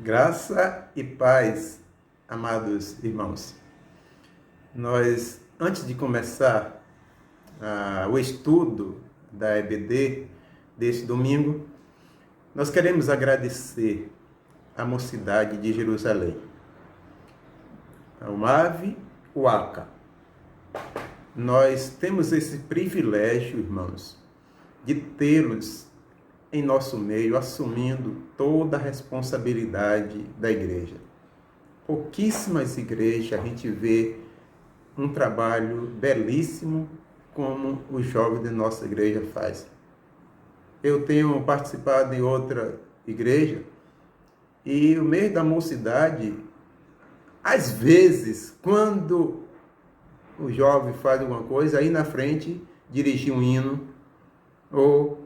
Graça e paz, amados irmãos. Antes de começar o estudo da EBD deste domingo, nós queremos agradecer a mocidade de Jerusalém, o MAV, o ACA. Nós temos esse privilégio, irmãos, de tê-los em nosso meio, assumindo toda a responsabilidade da igreja. Pouquíssimas igrejas a gente vê um trabalho belíssimo como o jovem de nossa igreja faz. Eu tenho participado em outra igreja e o mês da mocidade, às vezes, quando o jovem faz alguma coisa, aí na frente dirigir um hino ou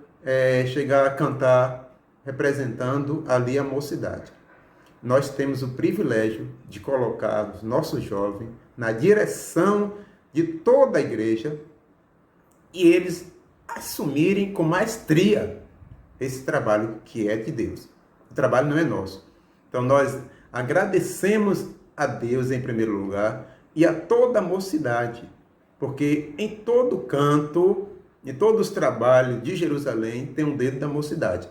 chegar a cantar representando ali a mocidade. Nós temos o privilégio de colocar os nossos jovens na direção de toda a igreja e eles assumirem com maestria esse trabalho que é de Deus. O trabalho não é nosso. Então nós agradecemos a Deus em primeiro lugar e a toda a mocidade, porque em todo canto, em todos os trabalhos de Jerusalém, tem um dedo da mocidade.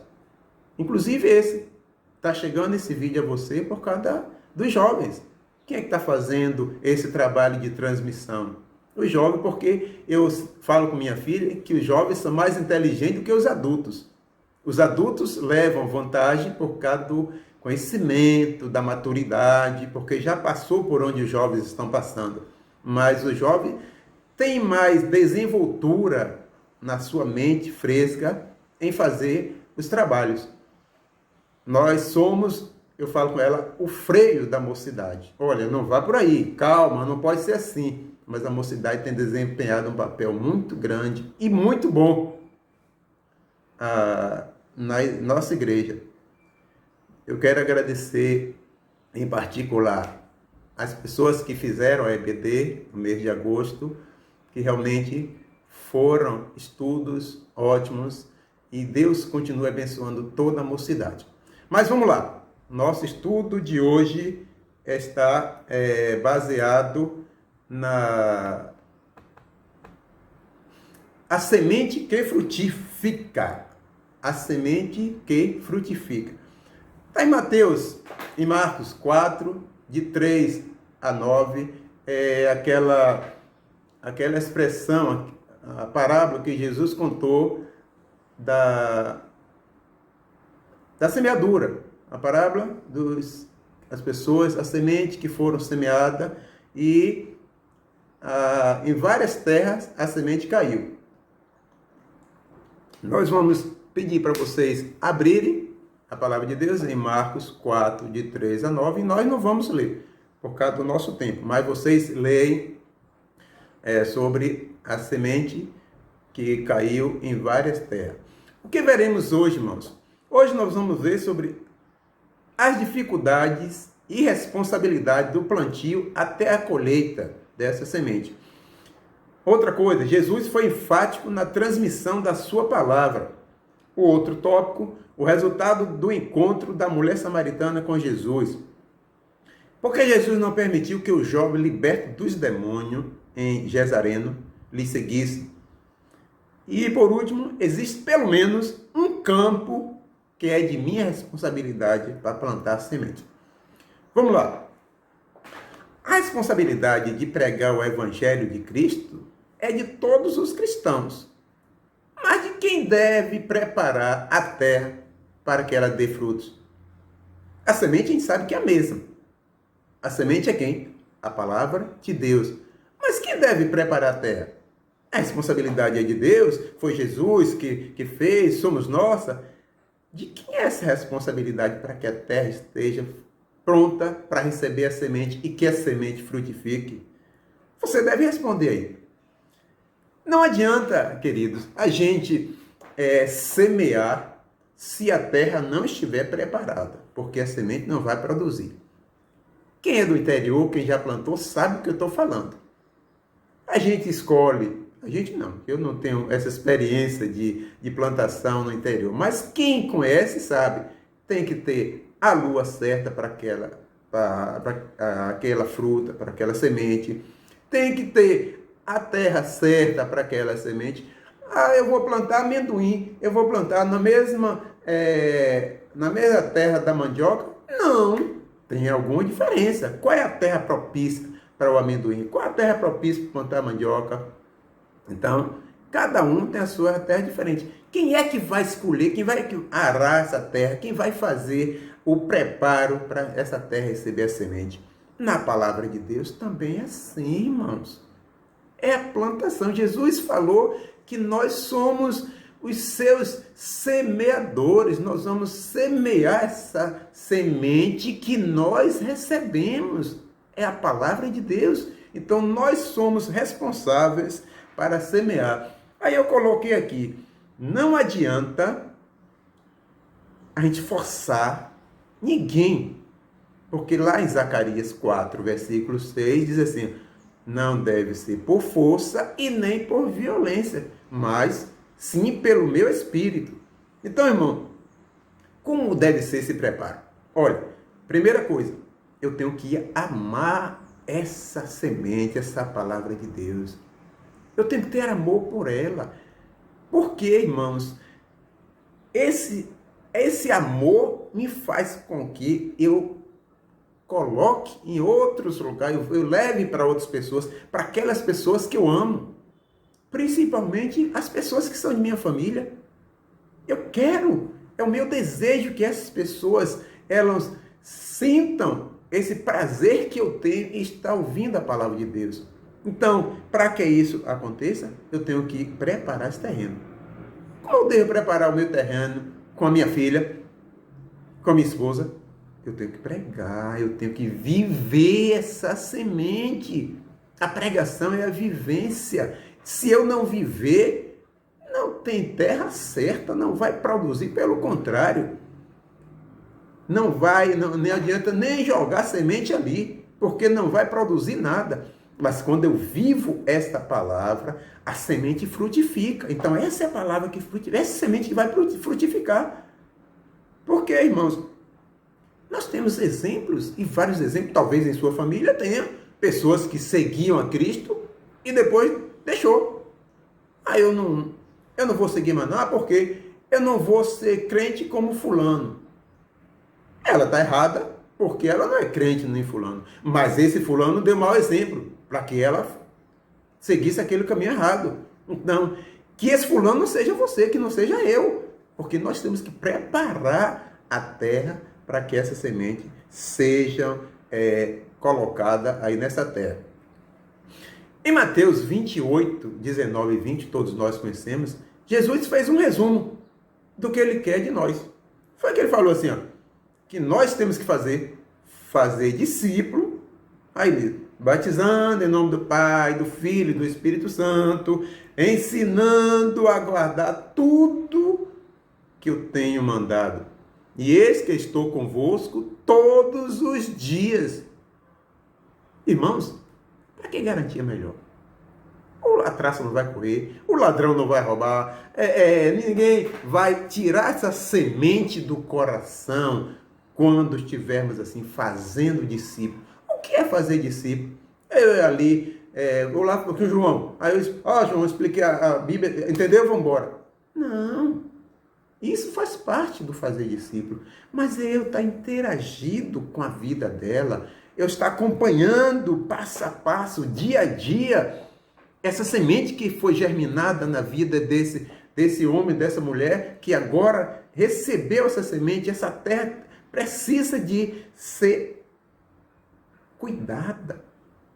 Inclusive esse. Está chegando esse vídeo a você por causa dos jovens. Quem é que está fazendo esse trabalho de transmissão? Os jovens, porque eu falo com minha filha que os jovens são mais inteligentes do que os adultos. Os adultos levam vantagem por causa do conhecimento, da maturidade, porque já passou por onde os jovens estão passando. Mas o jovem tem mais desenvoltura na sua mente fresca em fazer os trabalhos. Nós somos, eu falo com ela, o freio da mocidade. Olha, não vá por aí, calma, não pode ser assim. Mas a mocidade tem desempenhado um papel muito grande e muito bom na nossa igreja. Eu quero agradecer, em particular, as pessoas que fizeram a EBD no mês de agosto, que realmente foram estudos ótimos e Deus continua abençoando toda a mocidade. Mas vamos lá, nosso estudo de hoje está baseado na a semente que frutifica. A semente que frutifica. Está em Marcos 4, de 3 a 9, aquela expressão, a parábola que Jesus contou da semeadura, a parábola das pessoas, a semente que foram semeadas e em várias terras a semente caiu. Nós vamos pedir para vocês abrirem a palavra de Deus em Marcos 4, de 3 a 9, e nós não vamos ler por causa do nosso tempo, mas vocês leem sobre a semente que caiu em várias terras. O que veremos hoje, irmãos? Hoje nós vamos ver sobre as dificuldades e responsabilidade do plantio até a colheita dessa semente. Outra coisa, Jesus foi enfático na transmissão da sua palavra. O outro tópico, o resultado do encontro da mulher samaritana com Jesus. Por que Jesus não permitiu que o jovem liberto dos demônios em Gezareno lhe seguisse? E por último, existe pelo menos um campo que é de minha responsabilidade para plantar semente. Vamos lá. A responsabilidade de pregar o Evangelho de Cristo é de todos os cristãos. Mas de quem deve preparar a terra para que ela dê frutos? A semente a gente sabe que é a mesma. A semente é quem? A palavra de Deus. Mas quem deve preparar a terra? A responsabilidade é de Deus? Foi Jesus que fez? Somos nossa? De quem é essa responsabilidade para que a terra esteja pronta para receber a semente e que a semente frutifique? Você deve responder aí. Não adianta, queridos, a gente semear se a terra não estiver preparada, porque a semente não vai produzir. Quem é do interior, quem já plantou, sabe o que eu estou falando. A gente escolhe. A gente não, eu não tenho essa experiência de plantação no interior, mas quem conhece sabe, tem que ter a lua certa para aquela fruta, para aquela semente. Tem que ter a terra certa para aquela semente. Ah, eu vou plantar amendoim, eu vou plantar na mesma terra da mandioca? Não, tem alguma diferença. Qual é a terra propícia para o amendoim? Qual é a terra propícia para plantar mandioca? Então, cada um tem a sua terra diferente. Quem é que vai escolher, quem vai arar essa terra, quem vai fazer o preparo para essa terra receber a semente? Na palavra de Deus também é assim, irmãos. É a plantação. Jesus falou que nós somos os seus semeadores. Nós vamos semear essa semente que nós recebemos. É a palavra de Deus. Então, nós somos responsáveis para semear. Aí eu coloquei aqui, não adianta a gente forçar ninguém, porque lá em Zacarias 4, versículo 6, diz assim, não deve ser por força e nem por violência, mas sim pelo meu espírito. Então, irmão, como deve ser esse preparo? Olha, primeira coisa, eu tenho que amar essa semente, essa palavra de Deus. Eu tenho que ter amor por ela. Porque, irmãos, esse amor me faz com que eu coloque em outros lugares, eu leve para outras pessoas, para aquelas pessoas que eu amo. Principalmente as pessoas que são de minha família. Eu quero, é o meu desejo que essas pessoas, elas sintam esse prazer que eu tenho em estar ouvindo a palavra de Deus. Então, para que isso aconteça, eu tenho que preparar esse terreno. Como eu devo preparar o meu terreno com a minha filha, com a minha esposa? Eu tenho que pregar, eu tenho que viver essa semente. A pregação é a vivência. Se eu não viver, não tem terra certa, não vai produzir, pelo contrário. Não adianta nem jogar semente ali, porque não vai produzir nada. Mas quando eu vivo esta palavra, a semente frutifica. Então essa é a palavra que frutifica, essa semente que vai frutificar. Porque, irmãos, nós temos exemplos, e vários exemplos, talvez em sua família tenha, pessoas que seguiam a Cristo e depois deixou. Eu não vou seguir mais nada porque eu não vou ser crente como fulano. Ela está errada porque ela não é crente nem fulano. Mas esse fulano deu mau exemplo para que ela seguisse aquele caminho errado. Então, que esse fulano não seja você, que não seja eu. Porque nós temos que preparar a terra para que essa semente seja colocada aí nessa terra. Em Mateus 28, 19 e 20, todos nós conhecemos, Jesus fez um resumo do que ele quer de nós. Foi que ele falou assim, ó, que nós temos que fazer discípulo, aí batizando em nome do Pai, do Filho e do Espírito Santo, ensinando a guardar tudo que eu tenho mandado. E eis que estou convosco todos os dias. Irmãos, para que garantia melhor? A traça não vai correr, o ladrão não vai roubar, ninguém vai tirar essa semente do coração quando estivermos assim fazendo discípulo. O que é fazer discípulo? Vou lá com o João. Aí João, eu expliquei a Bíblia, entendeu? Vamos embora. Não. Isso faz parte do fazer discípulo. Mas eu estar interagindo com a vida dela, eu estar acompanhando passo a passo, dia a dia, essa semente que foi germinada na vida desse homem, dessa mulher, que agora recebeu essa semente, essa terra precisa de ser cuidada,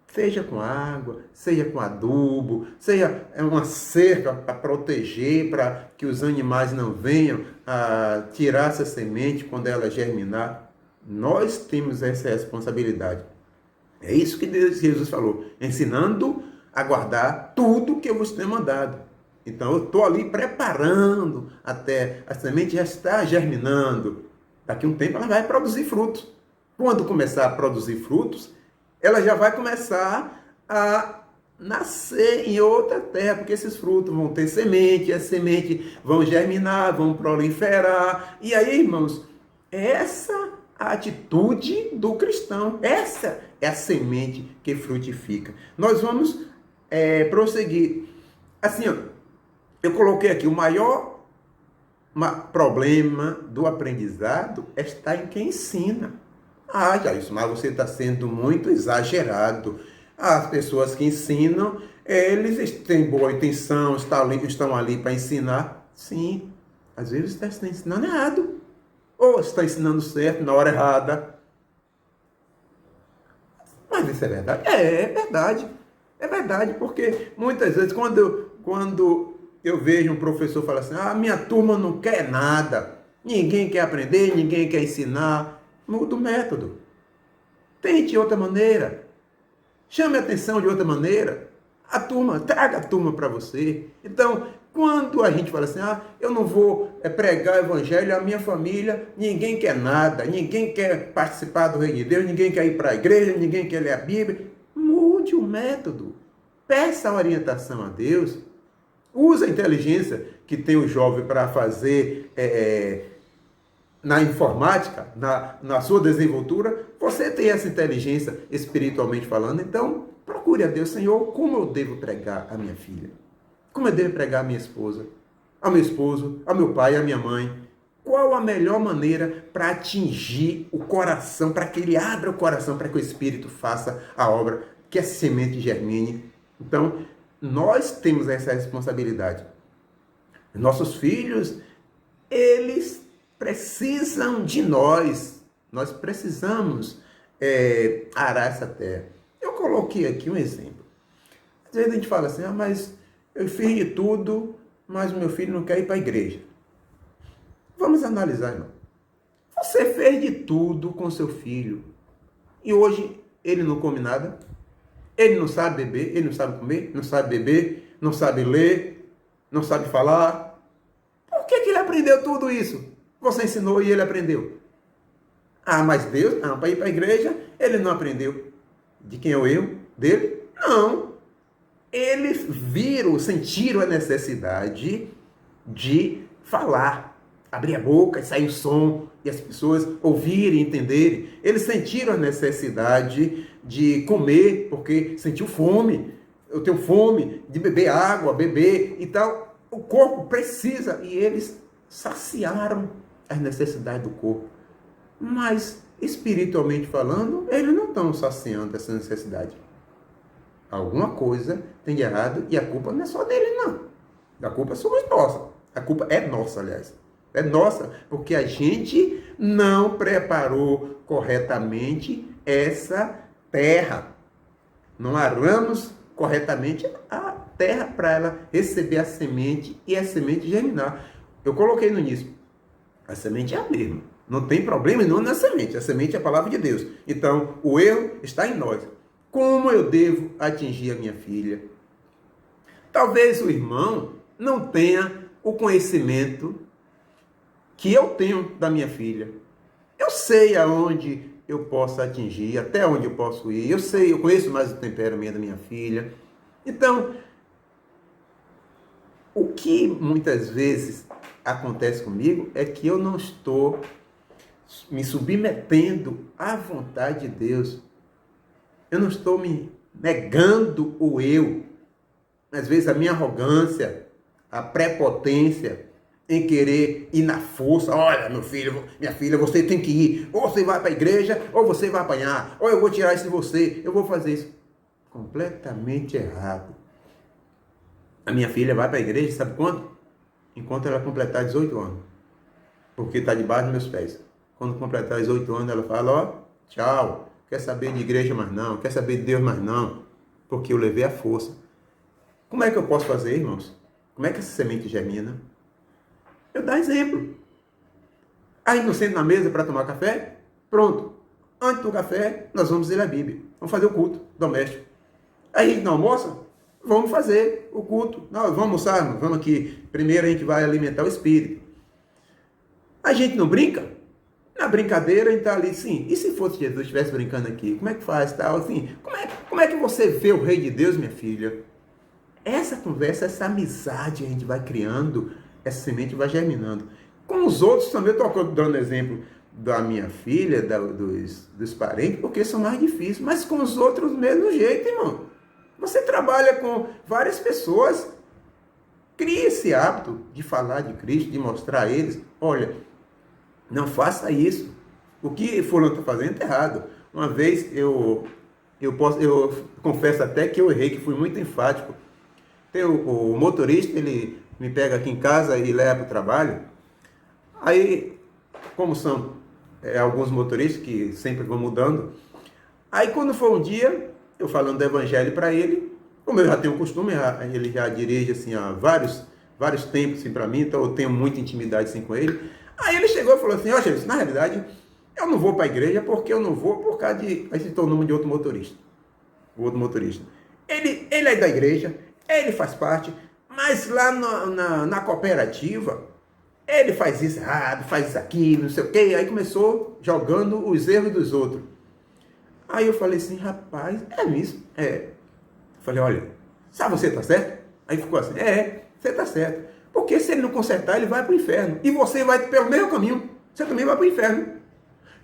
seja com água, seja com adubo, seja uma cerca para proteger, para que os animais não venham a tirar essa semente quando ela germinar. Nós temos essa responsabilidade. É isso que Jesus falou, ensinando a guardar tudo que eu vos tenho mandado. Então eu estou ali preparando até a semente já está germinando. Daqui a um tempo ela vai produzir frutos. Quando começar a produzir frutos, ela já vai começar a nascer em outra terra, porque esses frutos vão ter semente, as sementes vão germinar, vão proliferar. E aí, irmãos, essa a atitude do cristão. Essa é a semente que frutifica. Nós vamos prosseguir. Assim, ó, eu coloquei aqui, o maior problema do aprendizado está em quem ensina. Jailson, mas você está sendo muito exagerado. As pessoas que ensinam, eles têm boa intenção, estão ali para ensinar. Sim, às vezes está ensinando errado. Ou está ensinando certo na hora errada. Mas isso é verdade? É verdade. É verdade, porque muitas vezes quando eu vejo um professor falar assim, minha turma não quer nada, ninguém quer aprender, ninguém quer ensinar, muda o método. Tente de outra maneira. Chame a atenção de outra maneira. Traga a turma para você. Então, quando a gente fala assim, eu não vou pregar o evangelho à minha família, ninguém quer nada, ninguém quer participar do reino de Deus, ninguém quer ir para a igreja, ninguém quer ler a Bíblia. Mude o método. Peça a orientação a Deus. Use a inteligência que tem o jovem para fazer na informática, na sua desenvoltura. Você tem essa inteligência espiritualmente falando, então procure a Deus. Senhor, como eu devo pregar a minha filha? Como eu devo pregar a minha esposa, ao meu esposo, ao meu pai, à minha mãe? Qual a melhor maneira para atingir o coração, para que ele abra o coração, para que o Espírito faça a obra, que a semente germine? Então, nós temos essa responsabilidade. Nossos filhos, eles precisam de nós. Nós precisamos arar essa terra. Eu coloquei aqui um exemplo. Às vezes a gente fala assim, mas eu fiz de tudo, mas o meu filho não quer ir para a igreja. Vamos analisar, irmão. Você fez de tudo com seu filho e hoje ele não come nada? Ele não sabe beber, ele não sabe comer, não sabe beber, não sabe ler, não sabe falar. Por que ele aprendeu tudo isso? Você ensinou e ele aprendeu. Mas Deus, para ir para a igreja, ele não aprendeu. De quem é o erro? Dele? Não. Eles sentiram a necessidade de falar, abrir a boca e sair o som, e as pessoas ouvirem, entenderem. Eles sentiram a necessidade de comer, porque sentiu fome. Eu tenho fome de beber água, beber e tal. O corpo precisa, e eles saciaram as necessidades do corpo. Mas, espiritualmente falando, eles não estão saciando essa necessidade. Alguma coisa tem de errado, e a culpa não é só dele, não. A culpa somos nossa. A culpa é nossa, aliás. É nossa, porque a gente não preparou corretamente essa terra. Não aramos corretamente a terra para ela receber a semente e a semente germinar. Eu coloquei no início. A semente é a mesma. Não tem problema nenhum na semente. A semente é a palavra de Deus. Então, o erro está em nós. Como eu devo atingir a minha filha? Talvez o irmão não tenha o conhecimento que eu tenho da minha filha. Eu sei aonde eu posso atingir, até onde eu posso ir. Eu conheço mais o temperamento da minha filha. Então, o que muitas vezes acontece comigo é que eu não estou me submetendo à vontade de Deus. Eu não estou me negando o eu. Às vezes a minha arrogância, a prepotência em querer ir na força. Olha, meu filho, minha filha, você tem que ir. Ou você vai para a igreja, ou você vai apanhar. Ou eu vou tirar isso de você, eu vou fazer isso. Completamente errado. A minha filha vai para a igreja, sabe quando? Enquanto ela completar 18 anos. Porque está debaixo dos meus pés. Quando completar 18 anos, ela fala, tchau. Quer saber de igreja mais não, quer saber de Deus mais não. Porque eu levei a força. Como é que eu posso fazer, irmãos? Como é que essa semente germina? Eu dou exemplo. Aí não sento na mesa para tomar café? Pronto. Antes do café, nós vamos ler a Bíblia. Vamos fazer o culto doméstico. Aí a gente não almoça? Vamos fazer o culto. Nós vamos almoçar, vamos aqui. Primeiro a gente vai alimentar o espírito. A gente não brinca? Na brincadeira a gente está ali, sim. E se fosse Jesus estivesse brincando aqui? Como é que faz? Tal? Assim, como é que você vê o Rei de Deus, minha filha? Essa conversa, essa amizade a gente vai criando, essa semente vai germinando. Com os outros também, eu estou dando exemplo da minha filha, dos parentes, porque são mais difíceis. Mas com os outros, do mesmo jeito, irmão. Você trabalha com várias pessoas. Crie esse hábito de falar de Cristo, de mostrar a eles. Olha, não faça isso. O que fulano está fazendo é errado. Uma vez eu confesso até que eu errei, que fui muito enfático. Tem o motorista, ele me pega aqui em casa e leva para o trabalho. Aí, como são alguns motoristas que sempre vão mudando, aí quando for um dia, eu falando do evangelho para ele, como eu já tenho costume, ele já dirige assim há vários tempos assim, para mim, então eu tenho muita intimidade assim, com ele. Aí ele chegou e falou assim: ó, Jesus, na realidade, eu não vou para a igreja porque eu não vou por causa de... Aí citou o nome de outro motorista. O outro motorista. Ele é da igreja, ele faz parte, mas lá na cooperativa, ele faz isso errado, faz isso aqui, não sei o quê. Aí começou jogando os erros dos outros. Aí eu falei assim: rapaz, é isso? É. Falei: olha, sabe, você tá certo? Aí ficou assim: você tá certo. Porque se ele não consertar, ele vai para o inferno. E você vai pelo mesmo caminho. Você também vai para o inferno.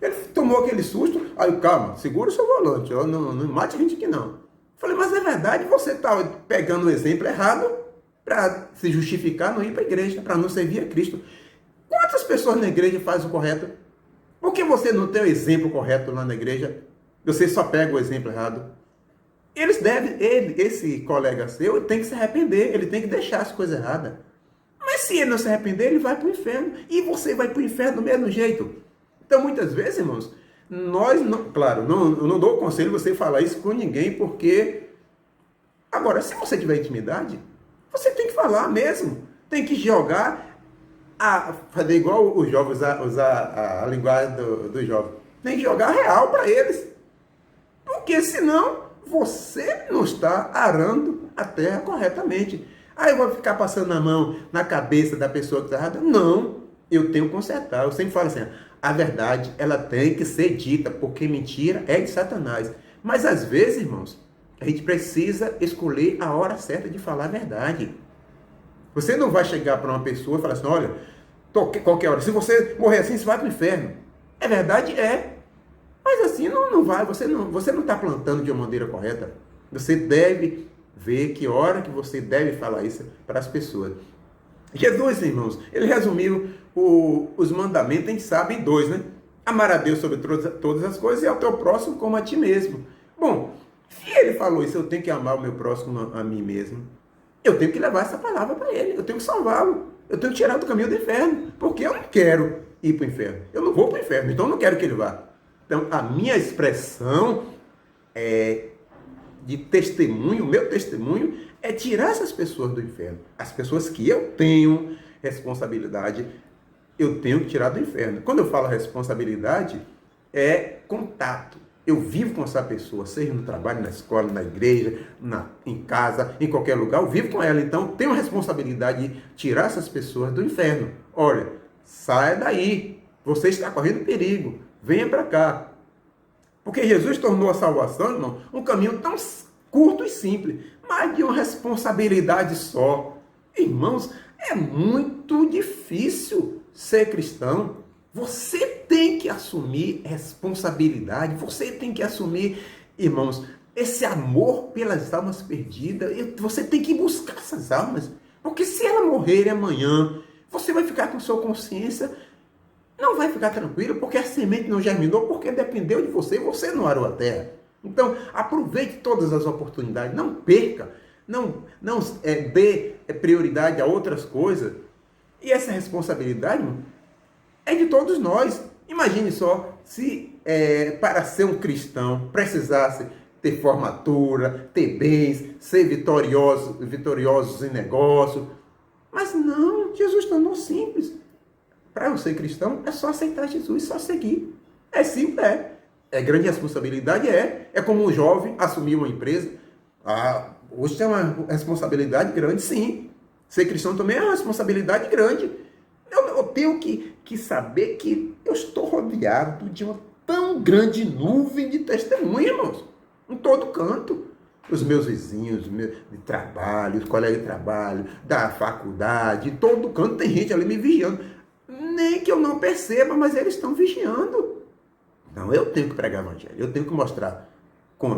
Ele tomou aquele susto. Aí, calma, segura o seu volante. Não mate a gente aqui não. Falei: mas é verdade, você está pegando o exemplo errado para se justificar, não ir para a igreja, para não servir a Cristo. Quantas pessoas na igreja fazem o correto? Por que você não tem o exemplo correto lá na igreja? Você só pega o exemplo errado. Esse colega seu, tem que se arrepender, ele tem que deixar as coisas erradas. Mas se ele não se arrepender, ele vai para o inferno. E você vai para o inferno do mesmo jeito. Então, muitas vezes, irmãos, nós, não, claro, eu não dou o conselho você falar isso com ninguém, porque... Agora, se você tiver intimidade, você tem que falar mesmo. Tem que jogar, fazer igual os jovens, usar a linguagem dos jovens. Tem que jogar real para eles. Porque senão, você não está arando a terra corretamente. Aí eu vou ficar passando a mão na cabeça da pessoa que está errada? Não, eu tenho que consertar. Eu sempre falo assim: a verdade, ela tem que ser dita, porque mentira é de Satanás. Mas às vezes, irmãos, a gente precisa escolher a hora certa de falar a verdade. Você não vai chegar para uma pessoa e falar assim: olha, qualquer hora, se você morrer assim, você vai para o inferno. É verdade? É. Mas assim não vai, você não está plantando de uma maneira correta. Você deve ver que hora que você deve falar isso para as pessoas. Jesus, irmãos, ele resumiu os mandamentos, a gente sabe, em 2, né? Amar a Deus sobre todas as coisas e ao teu próximo como a ti mesmo. Bom, se ele falou isso, eu tenho que amar o meu próximo a mim mesmo. Eu tenho que levar essa palavra para ele, eu tenho que salvá-lo. Eu tenho que tirar do caminho do inferno, porque eu não quero ir para o inferno. Eu não vou para o inferno, então eu não quero que ele vá. Então, a minha expressão de testemunho, o meu testemunho, é tirar essas pessoas do inferno. As pessoas que eu tenho responsabilidade, eu tenho que tirar do inferno. Quando eu falo responsabilidade, é contato. Eu vivo com essa pessoa, seja no trabalho, na escola, na igreja, em casa, em qualquer lugar, eu vivo com ela. Então, tenho a responsabilidade de tirar essas pessoas do inferno. Olha, saia daí. Você está correndo perigo. Venha para cá. Porque Jesus tornou a salvação, irmão, um caminho tão curto e simples, mas de uma responsabilidade só. Irmãos, é muito difícil ser cristão. Você tem que assumir responsabilidade, você tem que assumir, irmãos, esse amor pelas almas perdidas. Você tem que buscar essas almas, porque se ela morrer amanhã, você vai ficar com sua consciência, não vai ficar tranquilo, porque a semente não germinou, porque dependeu de você, e você não arou a terra. Então, aproveite todas as oportunidades, não perca, não dê prioridade a outras coisas. E essa responsabilidade, irmão, é de todos nós. Imagine só, se para ser um cristão precisasse ter formatura, ter bens, ser vitoriosos em negócio. Mas não, Jesus tornou simples. Para eu ser cristão, é só aceitar Jesus, só seguir. É simples, é grande responsabilidade, é como um jovem assumir uma empresa. Hoje tem uma responsabilidade grande, sim. Ser cristão também é uma responsabilidade grande. Eu tenho que saber que eu estou rodeado de uma tão grande nuvem de testemunhas, irmãos. Em todo canto. Os meus vizinhos, de trabalho, os colegas de trabalho, da faculdade, em todo canto tem gente ali me vigiando. nem que eu não perceba, mas eles estão vigiando. Então eu tenho que pregar o evangelho, eu tenho que mostrar com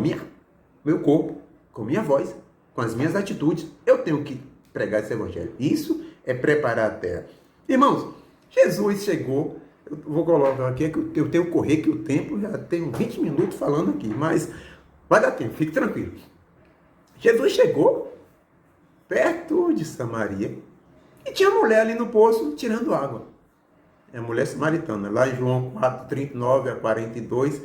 meu corpo, com minha voz, com as minhas atitudes, eu tenho que pregar esse evangelho. Isso é preparar a terra. Irmãos, Jesus chegou, eu vou colocar aqui, que eu tenho que correr, que o tempo, já tenho 20 minutos falando aqui, mas vai dar tempo, fique tranquilo. Jesus chegou perto de Samaria e tinha uma mulher ali no poço tirando água. É a mulher samaritana, lá em João 4, 39 a 42.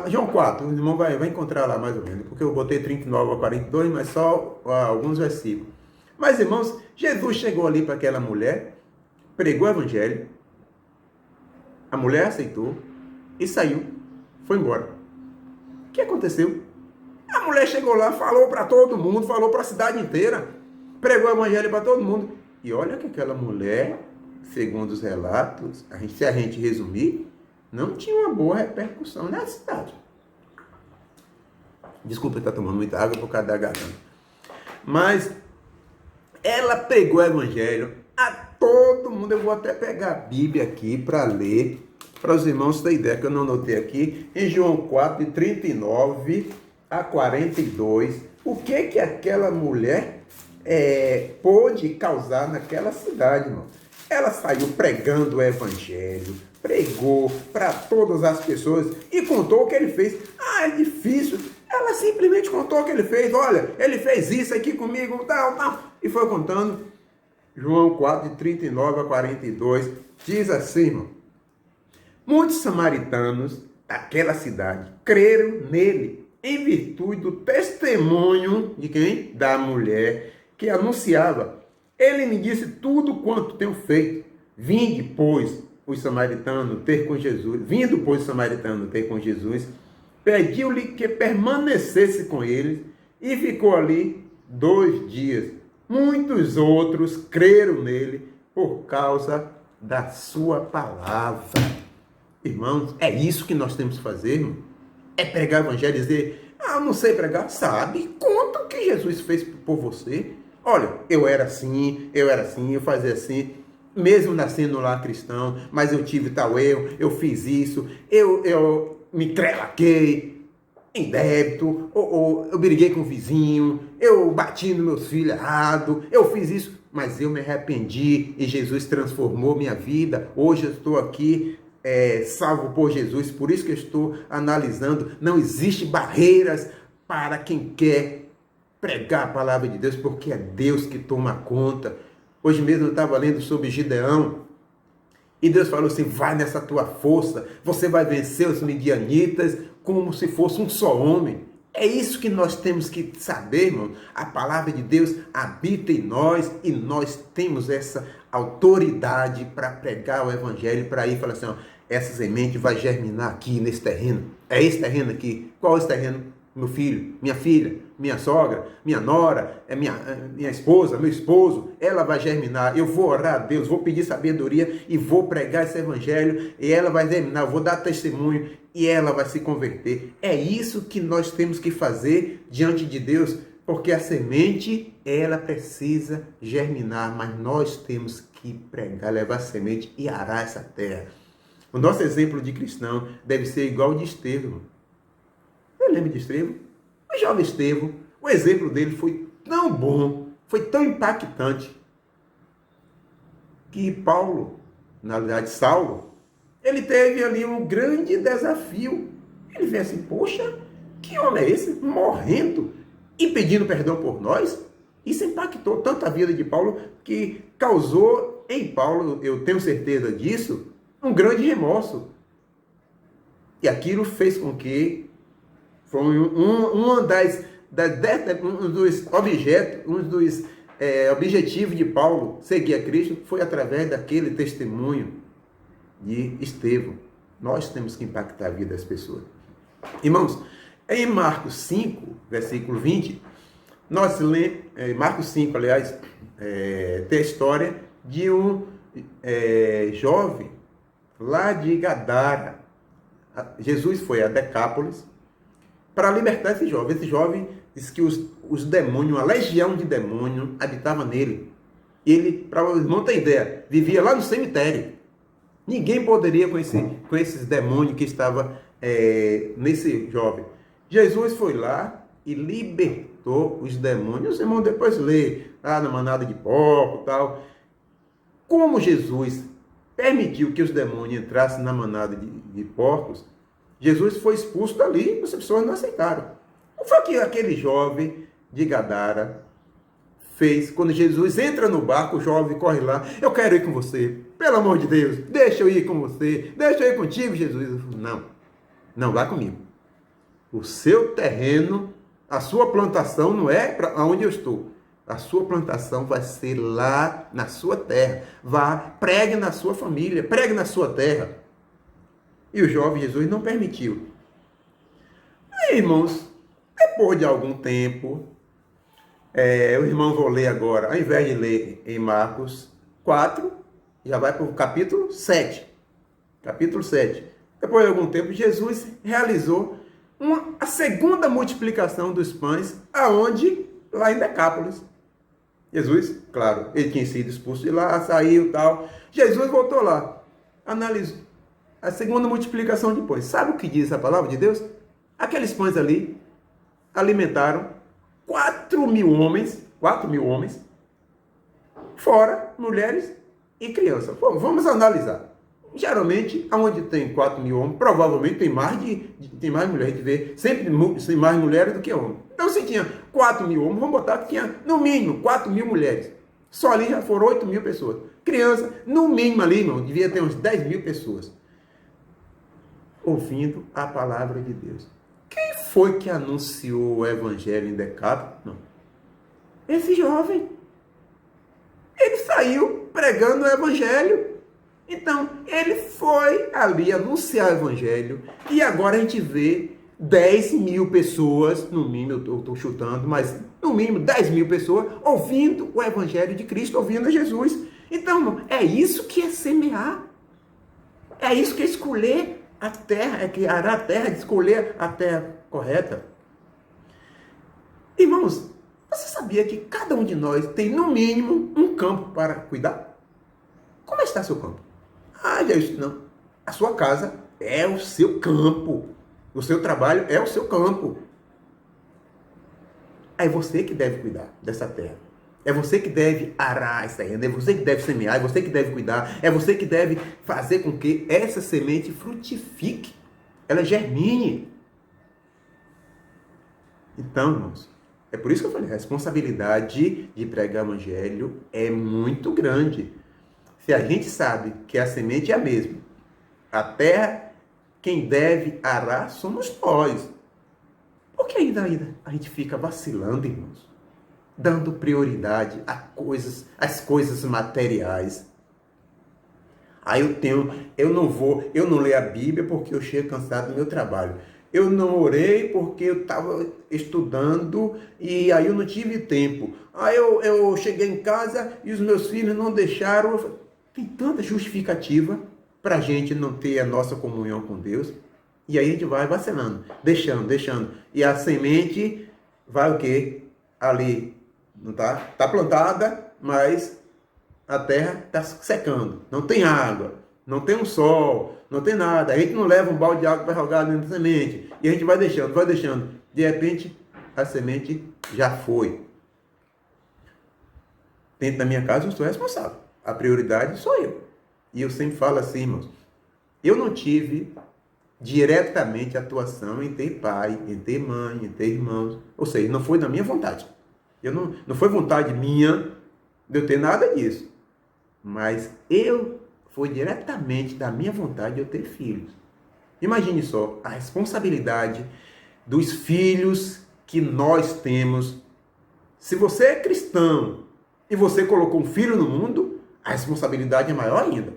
João 4, o irmão vai encontrar lá mais ou menos, porque eu botei 39 a 42, mas só alguns versículos. Mas, irmãos, Jesus chegou ali para aquela mulher, pregou o evangelho, a mulher aceitou e saiu, foi embora. O que aconteceu? A mulher chegou lá, falou para todo mundo, falou para a cidade inteira, pregou o evangelho para todo mundo. E olha que aquela mulher, segundo os relatos, se a gente resumir, não tinha uma boa repercussão na cidade. Desculpa estar tomando muita água por causa da garganta. Mas ela pregou o evangelho a todo mundo. Eu vou até pegar a Bíblia aqui para ler, para os irmãos terem ideia, que eu não anotei aqui, em João 4, de 39 a 42, o que aquela mulher pôde causar naquela cidade, irmão. Ela saiu pregando o evangelho, pregou para todas as pessoas e contou o que ele fez. É difícil. Ela simplesmente contou o que ele fez. Olha, ele fez isso aqui comigo, tal. E foi contando. João 4, de 39 a 42, diz assim, irmão. Muitos samaritanos daquela cidade creram nele, em virtude do testemunho de quem? Da mulher que anunciava. Ele me disse tudo quanto tenho feito. Vinde, pois, os samaritanos ter com Jesus. Vindo, pois, os samaritanos ter com Jesus, pediu-lhe que permanecesse com eles e ficou ali 2 dias. Muitos outros creram nele por causa da sua palavra. Irmãos, é isso que nós temos que fazer, irmão. É pregar o evangelho e dizer, eu não sei pregar. Sabe? Conta o que Jesus fez por você. Olha, eu era assim, eu fazia assim, mesmo nascendo lá cristão, mas eu tive tal erro, eu fiz isso, eu me entrelaquei em débito, ou eu briguei com o vizinho, eu bati nos meus filhos errado, eu fiz isso, mas eu me arrependi e Jesus transformou minha vida. Hoje eu estou aqui salvo por Jesus, por isso que eu estou analisando. Não existe barreiras para quem quer pregar a palavra de Deus, porque é Deus que toma conta. Hoje mesmo eu estava lendo sobre Gideão, e Deus falou assim, vai nessa tua força, você vai vencer os midianitas como se fosse um só homem. É isso que nós temos que saber, irmão. A palavra de Deus habita em nós e nós temos essa autoridade para pregar o evangelho, para ir falar assim, essa semente vai germinar aqui nesse terreno. É esse terreno aqui. Qual é esse terreno? Meu filho, minha filha, minha sogra, minha nora, minha esposa, meu esposo, ela vai germinar. Eu vou orar a Deus, vou pedir sabedoria e vou pregar esse evangelho e ela vai germinar, eu vou dar testemunho e ela vai se converter. É isso que nós temos que fazer diante de Deus, porque a semente, ela precisa germinar, mas nós temos que pregar, levar a semente e arar essa terra. O nosso exemplo de cristão deve ser igual ao de Estevão. Eu lembro de Estevão, o jovem Estevão, o exemplo dele foi tão bom, foi tão impactante, que Paulo, na verdade Saulo, ele teve ali um grande desafio. Ele vê assim, poxa, que homem é esse? Morrendo e pedindo perdão por nós? Isso impactou tanto a vida de Paulo, que causou em Paulo, eu tenho certeza disso, um grande remorso. E aquilo fez com que foi um dos objetivos de Paulo seguir a Cristo, foi através daquele testemunho de Estevão. Nós temos que impactar a vida das pessoas. Irmãos, em Marcos 5, versículo 20, nós lemos, Marcos 5, aliás, tem a história de um jovem lá de Gadara. Jesus foi a Decápolis para libertar esse jovem. Esse jovem disse que os demônios, uma legião de demônios habitava nele. E ele, para o irmão ter ideia, vivia lá no cemitério. Ninguém poderia conhecer com esses demônios que estavam nesse jovem. Jesus foi lá e libertou os demônios. Os irmãos depois lê lá na manada de porco e tal. Como Jesus permitiu que os demônios entrassem na manada de porcos, Jesus foi expulso dali e as pessoas não aceitaram. O que foi que aquele jovem de Gadara fez? Quando Jesus entra no barco, o jovem corre lá: eu quero ir com você, pelo amor de Deus, deixa eu ir com você, deixa eu ir contigo, Jesus. Eu falei: não, não, vai comigo. O seu terreno, a sua plantação não é para onde eu estou. A sua plantação vai ser lá na sua terra. Vá, pregue na sua família, pregue na sua terra. E o jovem Jesus não permitiu. Aí, irmãos, depois de algum tempo, o irmão vou ler agora, ao invés de ler em Marcos 4, já vai para o capítulo 7. Capítulo 7. Depois de algum tempo, Jesus realizou a segunda multiplicação dos pães, aonde? Lá em Decápolis. Jesus, claro, ele tinha sido expulso de lá, saiu e tal. Jesus voltou lá, analisou a segunda multiplicação de pães. Sabe o que diz a palavra de Deus? Aqueles pães ali alimentaram 4.000 homens, fora mulheres e crianças. Bom, vamos analisar. Geralmente, onde tem 4.000 homens, provavelmente tem mais mulheres. A gente vê sempre mais mulheres do que homens. Então, se tinha 4.000 homens, vamos botar que tinha, no mínimo, 4.000 mulheres. Só ali já foram 8.000 pessoas. Criança, no mínimo ali, irmão, devia ter uns 10.000 pessoas ouvindo a palavra de Deus. Quem foi que anunciou o evangelho em Decápolis? Não. Esse jovem. Ele saiu pregando o evangelho. Então, ele foi ali anunciar o evangelho. E agora a gente vê 10.000 pessoas, no mínimo, eu estou chutando, mas no mínimo 10.000 pessoas ouvindo o evangelho de Cristo, ouvindo Jesus. Então, é isso que é semear. É isso que é escolher a terra, é que arar a terra, de escolher a terra correta. Irmãos, você sabia que cada um de nós tem, no mínimo, um campo para cuidar? Como está seu campo? Jesus, não. A sua casa é o seu campo. O seu trabalho é o seu campo. É você que deve cuidar dessa terra. É você que deve arar essa terra. É você que deve semear. É você que deve cuidar. É você que deve fazer com que essa semente frutifique. Ela germine. Então, irmãos, é por isso que eu falei, a responsabilidade de pregar o evangelho é muito grande. Se a gente sabe que a semente é a mesma, a terra, quem deve arar somos nós. Por que ainda a gente fica vacilando, irmãos? Dando prioridade às coisas materiais. Eu não leio a Bíblia porque eu chego cansado do meu trabalho. Eu não orei porque eu estava estudando e aí eu não tive tempo. Aí eu cheguei em casa e os meus filhos não deixaram. Tem tanta justificativa para a gente não ter a nossa comunhão com Deus. E aí a gente vai vacilando, deixando. E a semente vai o quê? Ali, não tá? Está plantada, mas a terra está secando. Não tem água, não tem um sol, não tem nada. A gente não leva um balde de água para jogar dentro da semente. E a gente vai deixando. De repente, a semente já foi. Dentro da minha casa, eu sou responsável. A prioridade sou eu. E eu sempre falo assim, irmãos. Eu não tive diretamente atuação em ter pai, em ter mãe, em ter irmãos. Ou seja, não foi da minha vontade. Não foi vontade minha de eu ter nada disso. Mas foi diretamente da minha vontade de eu ter filhos. Imagine só a responsabilidade dos filhos que nós temos. Se você é cristão e você colocou um filho no mundo, a responsabilidade é maior ainda.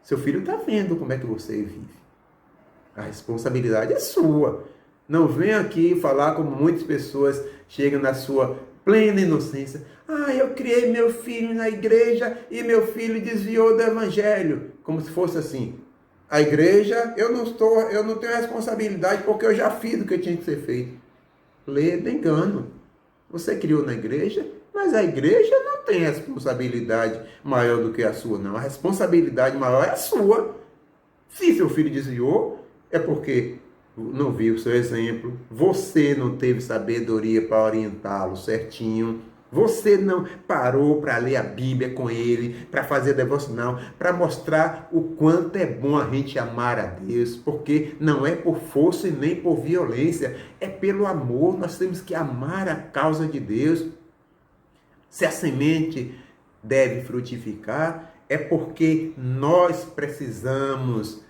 Seu filho está vendo como é que você vive. A responsabilidade é sua. Não venha aqui falar como muitas pessoas chegam na sua plena inocência. Eu criei meu filho na igreja e meu filho desviou do evangelho. Como se fosse assim. A igreja, eu não tenho responsabilidade porque eu já fiz o que tinha que ser feito. Leda engano. Você criou na igreja Mas a igreja não tem responsabilidade maior do que a sua, não. A responsabilidade maior é a sua. Se seu filho desviou, é porque não viu o seu exemplo, você não teve sabedoria para orientá-lo certinho, você não parou para ler a Bíblia com ele, para fazer devocional, para mostrar o quanto é bom a gente amar a Deus, porque não é por força e nem por violência, é pelo amor. Nós temos que amar a causa de Deus. Se a semente deve frutificar, é porque nós precisamos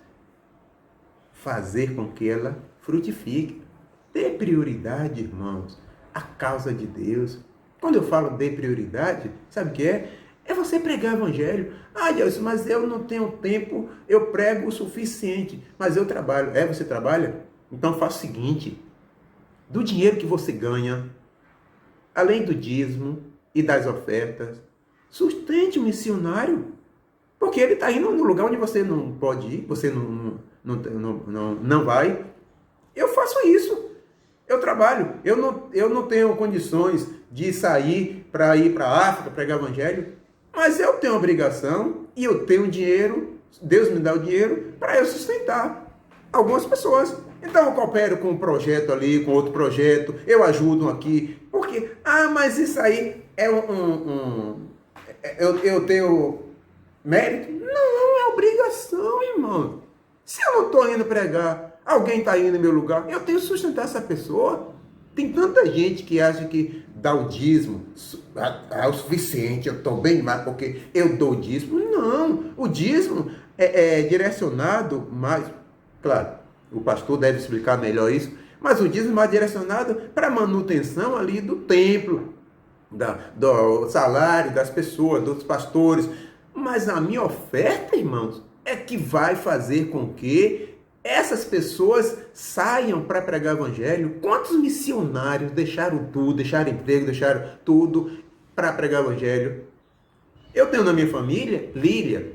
fazer com que ela frutifique. Dê prioridade, irmãos, à causa de Deus. Quando eu falo de prioridade, sabe o que é? É você pregar o evangelho. Ah, Deus, mas eu não tenho tempo, eu prego o suficiente, mas eu trabalho. É, você trabalha? Então faça o seguinte, do dinheiro que você ganha, além do dízimo e das ofertas, sustente o missionário, porque ele está indo no lugar onde você não pode ir, você não vai. Eu faço isso. Eu trabalho. Eu não tenho condições de sair para ir para a África pregar o evangelho, mas eu tenho obrigação e eu tenho dinheiro. Deus me dá o dinheiro para eu sustentar algumas pessoas. Então eu coopero com um projeto ali, com outro projeto, eu ajudo aqui. Porque, mas isso aí é eu tenho mérito? Não, é obrigação, irmão. Se eu não estou indo pregar, alguém está indo no meu lugar, eu tenho que sustentar essa pessoa. Tem tanta gente que acha que dar o dízimo é o suficiente, eu estou bem mais porque eu dou o dízimo. Não, o dízimo é direcionado mais, claro, o pastor deve explicar melhor isso, mas o dízimo é direcionado para a manutenção ali do templo, do salário das pessoas, dos pastores. Mas a minha oferta, irmãos, é que vai fazer com que essas pessoas saiam para pregar o evangelho. Quantos missionários deixaram tudo, deixaram emprego, deixaram tudo para pregar o evangelho? Eu tenho na minha família, Lília.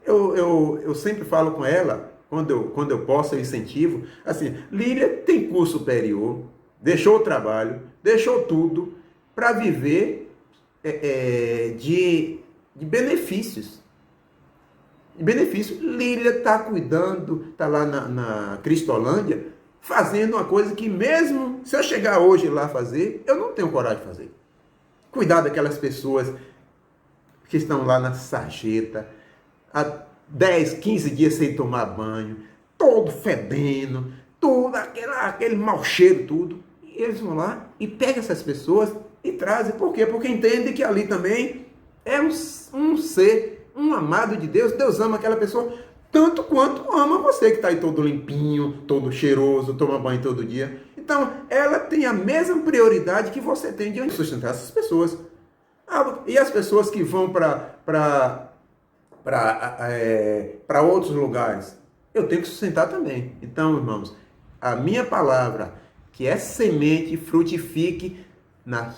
Eu sempre falo com ela, quando eu posso, eu incentivo. Assim, Lília tem curso superior, deixou o trabalho, deixou tudo para viver de benefícios. Lília está cuidando, está lá na Cristolândia, fazendo uma coisa que mesmo se eu chegar hoje lá fazer, eu não tenho coragem de fazer. Cuidar daquelas pessoas que estão lá na sarjeta, há 10, 15 dias sem tomar banho, todo fedendo, tudo, aquele mau cheiro, tudo. E eles vão lá e pegam essas pessoas e trazem. Por quê? Porque entendem que ali também é um ser, um amado de Deus. Deus ama aquela pessoa tanto quanto ama você que está aí todo limpinho, todo cheiroso, toma banho todo dia. Então, ela tem a mesma prioridade que você tem de sustentar essas pessoas. E as pessoas que vão para outros lugares, eu tenho que sustentar também. Então, irmãos, a minha palavra, que é semente, frutifique na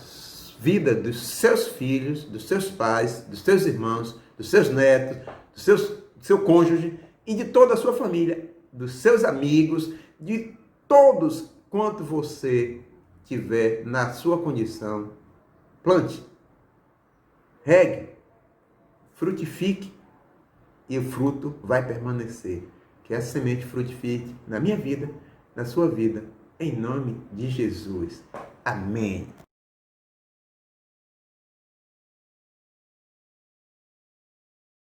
vida dos seus filhos, dos seus pais, dos seus irmãos, dos seus netos, do seu cônjuge e de toda a sua família, dos seus amigos, de todos quanto você tiver na sua condição. Plante, regue, frutifique e o fruto vai permanecer. Que essa semente frutifique na minha vida, na sua vida, em nome de Jesus. Amém.